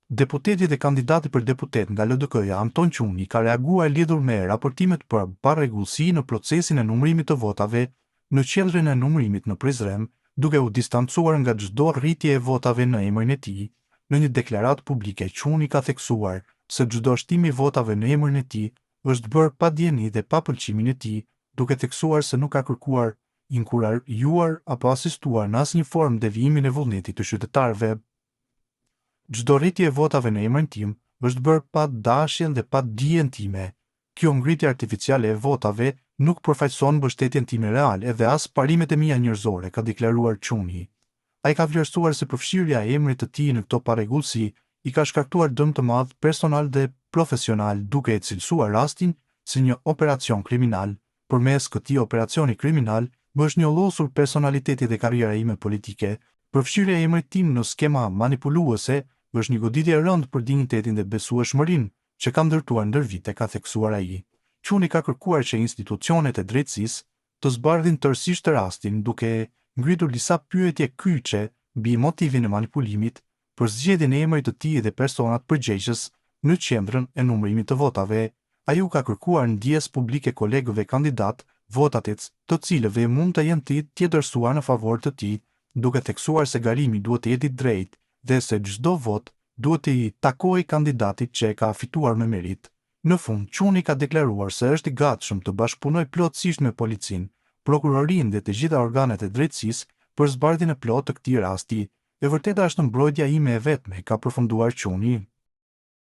Deputeti dhe kandidati për deputet nga LDK-ja Anton Quni ka reaguar lidhur me raportimet për parregullsi në procesin e numërimit të votave në qendrën e numërimit në Prizren, duke u distancuar nga çdo rritje e votave në emrin e tij. Në një deklaratë publike, Quni ka theksuar se çdo shtimi i votave në emrin e tij është bërë pa dieni dhe pa pëlqimin e tij, duke theksuar se nuk ka kërkuar, inkurajuar apo asistuar në asnjë formë devijimin e vullnetit të qytetarëve. Çdo rritje e votave në emrin tim është bërë pa dashjen dhe pa dijen time. Kjo ngritje artificiale e votave nuk përfaqëson mbështetjen time reale dhe as parimet e mia njerëzore, ka deklaruar Quni. Ai ka vlerësuar se përfshirja e emrit të tij në këto parregullsi i ka shkaktuar dëm të madh personal dhe profesional, duke e cilësuar rastin si një operacion kriminal. Përmes këtij operacioni kriminal më është njollosur personaliteti dhe karriera ime politike. Përfshirja e emrit tim në skema manipuluese është një goditje e rëndë për dinjitetin dhe besueshmërinë që kam ndërtuar ndër vite, ka theksuar ai. Quni ka kërkuar që institucionet e drejtësisë të zbardhin tërësisht të rastin, duke ngritur disa pyetje kyçe mbi motivin e manipulimit për zgjedhjen e emrit të tij dhe personat përgjegjës në qendrën e numërimit të votave. Ai u ka kërkuar ndjes publike kolegëve kandidat, votatës të cilëve mund të jenë të tjetërsuar në favor të tij, duke theksuar se garimi duhet të jetë i drejtë dhe se çdo vot duhet të i takojë kandidatit që e ka fituar me merit. Në fund, Quni ka deklaruar se është i gatshëm të bashkëpunojë plotësisht me policinë, prokurorinë dhe të gjitha organet e drejtësisë për zbardhjen e plotë të këtij rasti. E vërteta është mbrojtja ime e vetme, ka përfunduar Quni.